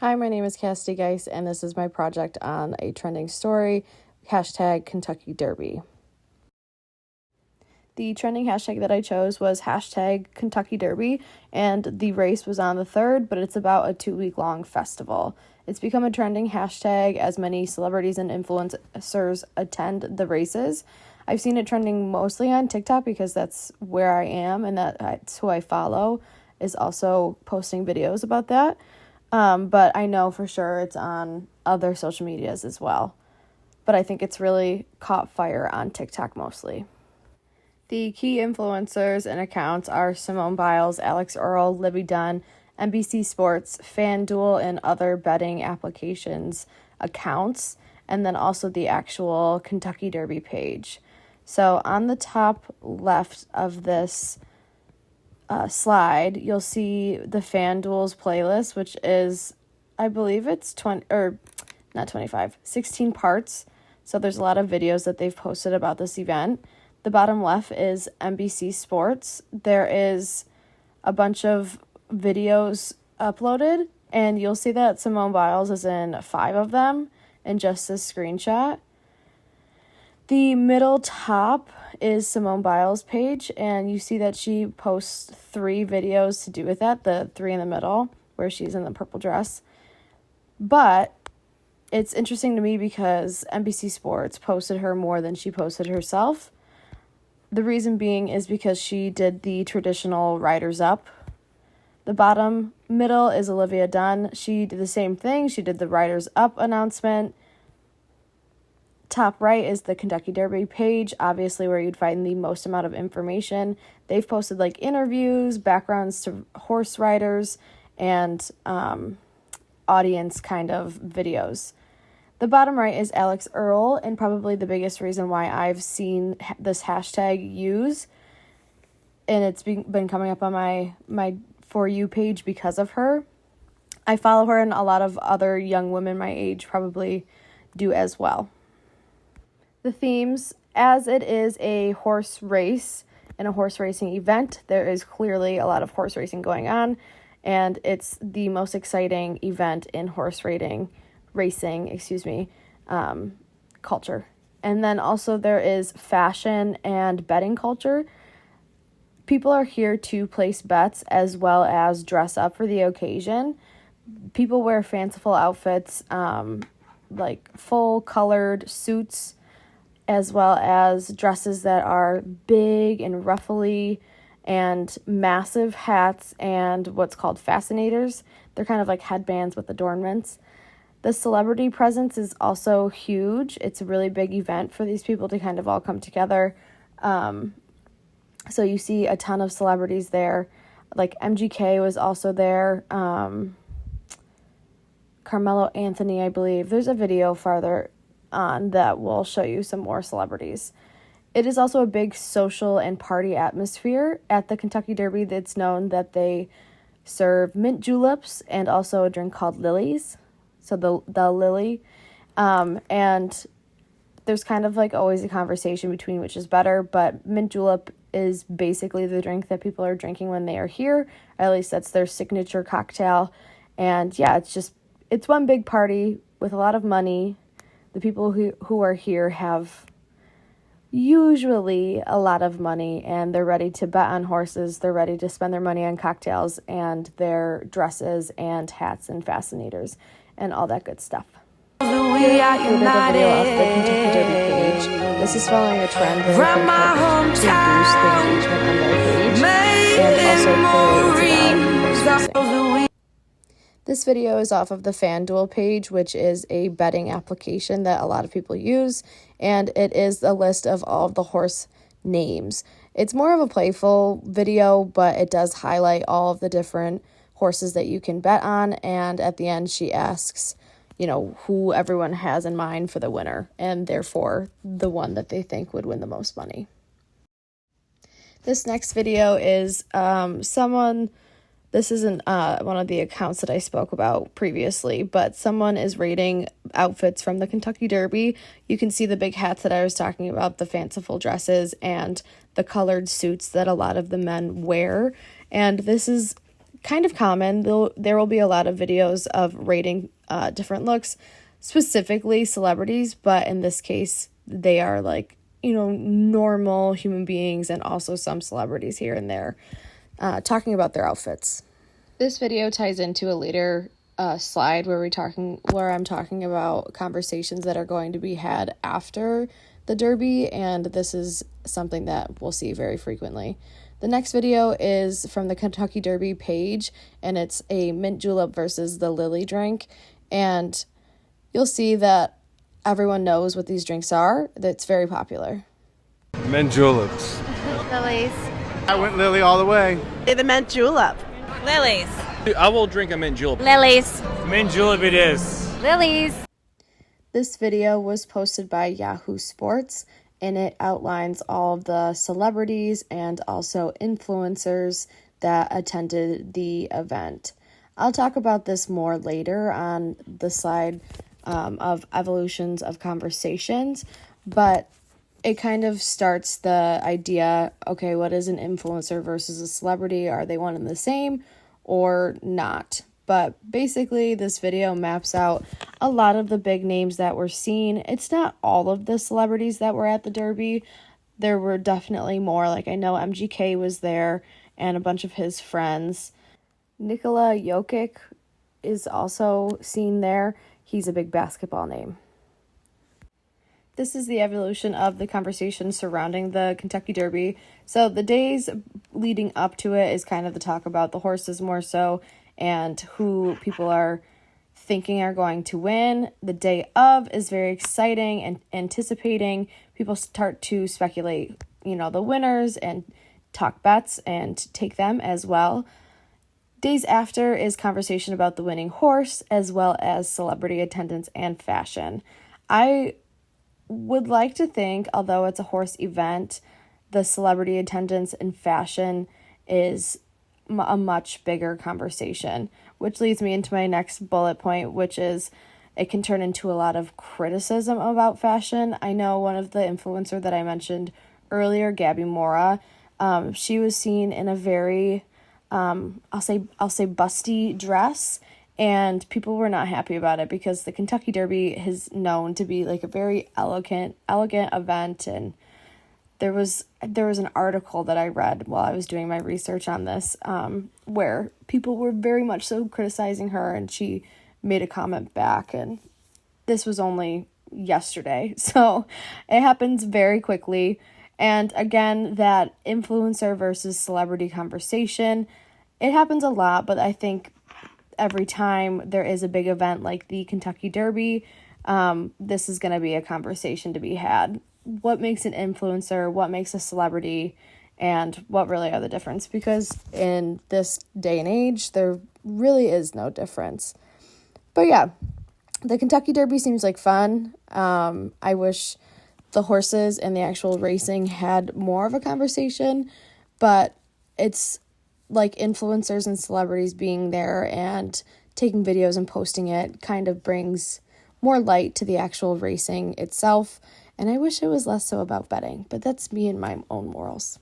Hi, my name is Cassidy Geis, and this is my project on a trending story, hashtag Kentucky Derby. The trending hashtag that I chose was hashtag Kentucky Derby, and the race was on the 3rd, but it's about a 2-week-long festival. It's become a trending hashtag as many celebrities and influencers attend the races. I've seen it trending mostly on TikTok because that's where I am, and that's who I follow is also posting videos about that. But I know for sure it's on other social medias as well. But I think it's really caught fire on TikTok mostly. The key influencers and accounts are Simone Biles, Alex Earl, Libby Dunn, NBC Sports, FanDuel, and other betting applications accounts, and then also the actual Kentucky Derby page. So on the top left of this slide, you'll see the FanDuel's playlist, which is, I believe it's 16 parts. So there's a lot of videos that they've posted about this event. The bottom left is NBC Sports. There is a bunch of videos uploaded, and you'll see that Simone Biles is in 5 of them in just this screenshot. The middle top is Simone Biles' page, and you see that she posts 3 videos to do with that, the 3 in the middle, where she's in the purple dress. But it's interesting to me because NBC Sports posted her more than she posted herself. The reason being is because she did the traditional Riders Up. The bottom middle is Olivia Dunn. She did the same thing. She did the Riders Up announcement. Top right is the Kentucky Derby page, obviously where you'd find the most amount of information. They've posted like interviews, backgrounds to horse riders, and audience kind of videos. The bottom right is Alex Earl, and probably the biggest reason why I've seen this hashtag used, and it's been coming up on my For You page because of her. I follow her, and a lot of other young women my age probably do as well. The themes, as it is a horse race and a horse racing event, there is clearly a lot of horse racing going on, and it's the most exciting event in horse racing, culture. And then also there is fashion and betting culture. People are here to place bets as well as dress up for the occasion. People wear fanciful outfits, like full colored suits, as well as dresses that are big and ruffly, and massive hats and what's called fascinators. They're kind of like headbands with adornments. The celebrity presence is also huge. It's a really big event for these people to kind of all come together. So you see a ton of celebrities there. Like MGK was also there. Carmelo Anthony, I believe. There's a video farther on that will show you some more celebrities. It is also a big social and party atmosphere. At the Kentucky Derby, it's known that they serve mint juleps and also a drink called lilies. So the lily. And there's kind of like always a conversation between which is better, but mint julep is basically the drink that people are drinking when they are here. At least that's their signature cocktail. And yeah, it's one big party with a lot of money. The people who are here have usually a lot of money, and they're ready to bet on horses. They're ready to spend their money on cocktails and their dresses and hats and fascinators and all that good stuff. We are united. A video of the Kentucky Derby page. This is following a trend where From my hometown, to boost the engagement on their page, and also clearly This video is off of the FanDuel page, which is a betting application that a lot of people use, and it is a list of all of the horse names. It's more of a playful video, but it does highlight all of the different horses that you can bet on, and at the end she asks, who everyone has in mind for the winner, and therefore the one that they think would win the most money. This next video is this isn't one of the accounts that I spoke about previously, but someone is rating outfits from the Kentucky Derby. You can see the big hats that I was talking about, the fanciful dresses, and the colored suits that a lot of the men wear. And this is kind of common. There will be a lot of videos of rating different looks, specifically celebrities, but in this case, they are like, normal human beings and also some celebrities here and there talking about their outfits. This video ties into a later slide where I'm talking about conversations that are going to be had after the Derby, and this is something that we'll see very frequently. The next video is from the Kentucky Derby page, and it's a mint julep versus the lily drink, and you'll see that everyone knows what these drinks are. That's very popular. Mint juleps. Lilies. I went Lily all the way. The mint julep. Lilies. I will drink a mint julep. Lilies. Mint julep it is. Lilies. This video was posted by Yahoo Sports, and it outlines all of the celebrities and also influencers that attended the event. I'll talk about this more later on the slide of evolutions of conversations, but it kind of starts the idea, okay, what is an influencer versus a celebrity? Are they one and the same or not? But basically, this video maps out a lot of the big names that were seen. It's not all of the celebrities that were at the Derby. There were definitely more. Like, I know MGK was there and a bunch of his friends. Nikola Jokic is also seen there. He's a big basketball name. This is the evolution of the conversation surrounding the Kentucky Derby. So the days leading up to it is kind of the talk about the horses more so, and who people are thinking are going to win. The day of is very exciting and anticipating. People start to speculate, the winners and talk bets and take them as well. Days after is conversation about the winning horse, as well as celebrity attendance and fashion. I would like to think, although it's a horse event, the celebrity attendance and fashion is a much bigger conversation, which leads me into my next bullet point, which is it can turn into a lot of criticism about fashion. I know one of the influencer that I mentioned earlier, Gabby Mora, she was seen in a very, I'll say busty dress, and people were not happy about it because the Kentucky Derby is known to be like a very elegant event, and there was an article that I read while I was doing my research on this, where people were very much so criticizing her, and she made a comment back, and this was only yesterday, so it happens very quickly. And again, that influencer versus celebrity conversation, it happens a lot, but I think every time there is a big event like the Kentucky Derby, this is going to be a conversation to be had. What makes an influencer, what makes a celebrity, and what really are the difference? Because in this day and age, there really is no difference. But yeah, the Kentucky Derby seems like fun. I wish the horses and the actual racing had more of a conversation, but it's like influencers and celebrities being there and taking videos and posting it kind of brings more light to the actual racing itself. And I wish it was less so about betting, but that's me and my own morals.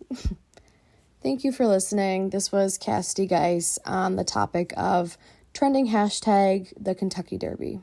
Thank you for listening. This was Cassidy Geis on the topic of trending hashtag the Kentucky Derby.